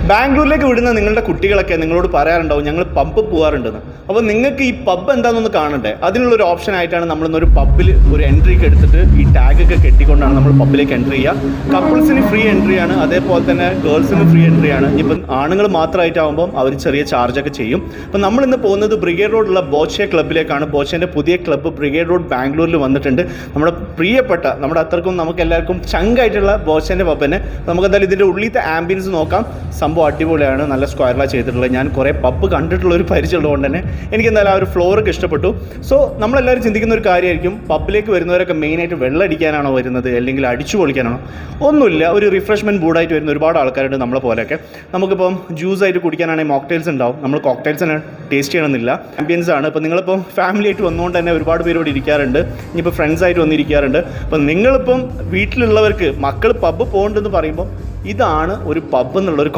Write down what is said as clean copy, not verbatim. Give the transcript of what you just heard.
ബാംഗ്ലൂരിലേക്ക് വിടുന്ന നിങ്ങളുടെ കുട്ടികളൊക്കെ നിങ്ങളോട് പറയാറുണ്ടാവും ഞങ്ങൾ പബ്ബ് പോകാറുണ്ടെന്ന്. അപ്പോൾ നിങ്ങൾക്ക് ഈ പബ്ബ് എന്താണെന്നൊന്ന് കാണണ്ടേ? അതിനുള്ളൊരു ഓപ്ഷൻ ആയിട്ടാണ് നമ്മളിന്നൊരു പബ്ബിൽ ഒരു എൻട്രിക്ക് എടുത്തിട്ട് ഈ ടാഗൊക്കെ കെട്ടിക്കൊണ്ടാണ് നമ്മൾ പബ്ബിലേക്ക് എൻട്രി ചെയ്യുക. കപ്പിൾസിന് ഫ്രീ എൻട്രിയാണ്, അതേപോലെ തന്നെ ഗേൾസിന് ഫ്രീ എൻട്രിയാണ്. ഇപ്പം ആണുങ്ങൾ മാത്രമായിട്ടാകുമ്പം അവർ ചെറിയ ചാർജൊക്കെ ചെയ്യും. അപ്പം നമ്മളിന്ന് പോകുന്നത് ബ്രിഗേഡ് റോഡുള്ള ബോച്ചെ ക്ലബ്ബിലേക്കാണ്. ബോച്ചേൻ്റെ പുതിയ ക്ലബ്ബ് ബ്രിഗേഡ് റോഡ് ബാംഗ്ലൂരിൽ വന്നിട്ടുണ്ട്. നമ്മുടെ പ്രിയപ്പെട്ട, നമ്മുടെ അത്രക്കും നമുക്ക് എല്ലാവർക്കും ചങ്കായിട്ടുള്ള ബോച്ചേൻ്റെ പബ്ബിനെ നമുക്കെന്തായാലും ഇതിൻ്റെ ഉള്ളിലത്തെ ആംബിയൻസ് നോക്കാം. സംഭവം അടിപൊളിയാണ്, നല്ല സ്ക്വയറിലാണ് ചെയ്തിട്ടുള്ളത്. ഞാൻ കുറേ പബ്ബ് കണ്ടിട്ടുള്ള ഒരു പരിചയമുള്ളതുകൊണ്ട് തന്നെ എനിക്ക് എന്തായാലും ആ ഒരു ഫ്ലോറൊക്കെ ഇഷ്ടപ്പെട്ടു. സോ നമ്മളെല്ലാവരും ചിന്തിക്കുന്ന ഒരു കാര്യമായിരിക്കും, പബ്ബിലേക്ക് വരുന്നവരൊക്കെ മെയിനായിട്ട് വെള്ളം അടിക്കാനാണോ വരുന്നത് അല്ലെങ്കിൽ അടിച്ചു പൊളിക്കാനാണോ? ഒന്നുമില്ല, ഒരു റിഫ്രഷ്മെൻറ്റ് മൂഡായിട്ട് വരുന്ന ഒരുപാട് ആൾക്കാരുണ്ട് നമ്മളെ പോലെയൊക്കെ. നമുക്കിപ്പം ജ്യൂസായിട്ട് കുടിക്കാനാണെങ്കിൽ മോക്ടെയിൽസ് ഉണ്ടാവും. നമ്മൾ കോക്ടെയിൽസിന് ടേസ്റ്റ് ചെയ്യണമെന്നില്ല. ആംബിയൻസ് ആണ്. ഇപ്പോൾ നിങ്ങളിപ്പം ഫാമിലി ആയിട്ട് വന്നുകൊണ്ട് തന്നെ ഒരുപാട് പേര് ഇവിടെ ഇരിക്കാറുണ്ട്. ഇനിയിപ്പോൾ ഫ്രണ്ട്സായിട്ട് വന്നിരിക്കാറുണ്ട്. അപ്പം നിങ്ങളിപ്പം വീട്ടിലുള്ളവർക്ക് മക്കൾ പബ്ബ് പോകണ്ടെന്ന് പറയുമ്പോൾ ഇതാണ് ഒരു പബ്ബ് എന്നുള്ളൊരു